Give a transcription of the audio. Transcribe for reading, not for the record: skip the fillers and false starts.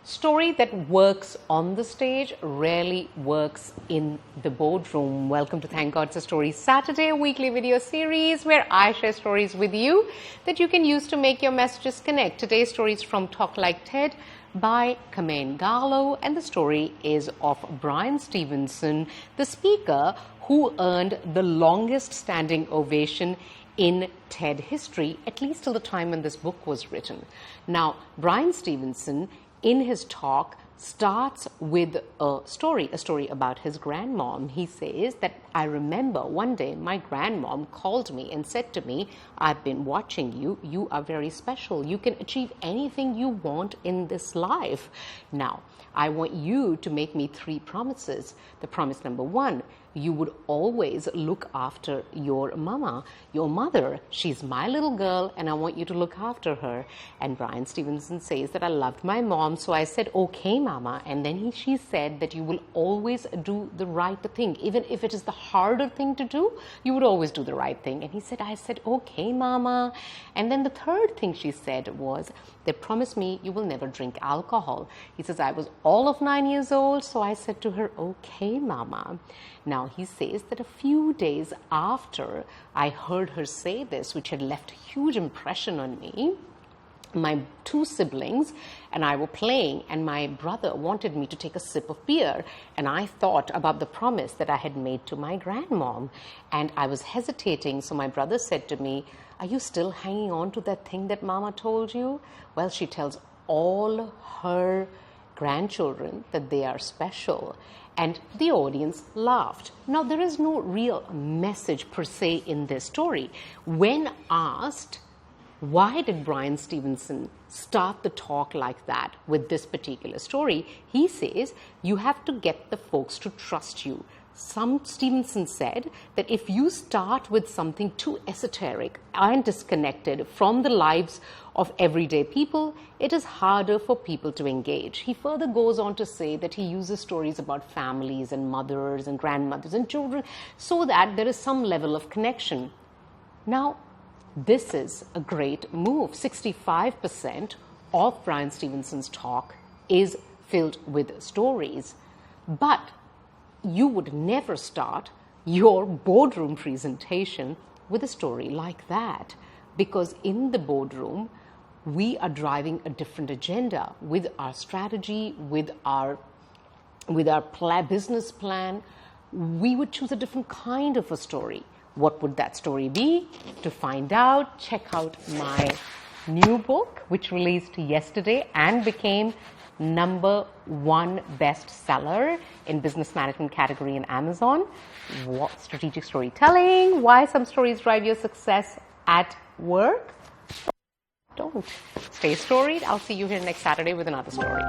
Story that works on the stage rarely works in the boardroom. Welcome to Thank God It's a Story Saturday, a weekly video series where I share stories with you that you can use to make your messages connect. Today's story is from Talk Like TED by Kamane Gallo, and the story is of Brian Stevenson, the speaker who earned the longest standing ovation in TED history, at least till the time when this book was written. Now, Brian Stevenson, in his talk, starts with a story about his grandmom. He says that, I remember one day my grandmom called me and said to me, I've been watching you. You are very special. You can achieve anything you want in this life. Now, I want you to make me 3 promises. The promise number 1, you would always look after your mama, your mother. She's my little girl and I want you to look after her. And Brian Stevenson says that I loved my mom, so I said, okay, mama. And then she said that you will always do the right thing. Even if it is the harder thing to do, you would always do the right thing. And I said, okay, mama. And then the third thing she said was, they promised me you will never drink alcohol. He says, I was all of 9 years old, so I said to her, okay, mama. Now, he says that a few days after I heard her say this, which had left a huge impression on me, my 2 siblings and I were playing, and my brother wanted me to take a sip of beer, and I thought about the promise that I had made to my grandmom, and I was hesitating. So my brother said to me, are you still hanging on to that thing that mama told you? Well, she tells all her grandchildren that they are special. And the audience laughed. Now, there is no real message per se in this story. When asked, why did Brian Stevenson start the talk like that with this particular story, he says, you have to get the folks to trust you. Stevenson said that if you start with something too esoteric and disconnected from the lives of everyday people, it is harder for people to engage. He further goes on to say that he uses stories about families and mothers and grandmothers and children so that there is some level of connection. Now, this is a great move. 65% of Brian Stevenson's talk is filled with stories. But you would never start your boardroom presentation with a story like that, because in the boardroom, we are driving a different agenda with our strategy, with our business plan. We would choose a different kind of a story. What would that story be? To find out, check out my new book, which released yesterday and became #1 bestseller in business management category in Amazon. Strategic storytelling, why some stories drive your success at work. Don't. Stay storied. I'll see you here next Saturday with another story.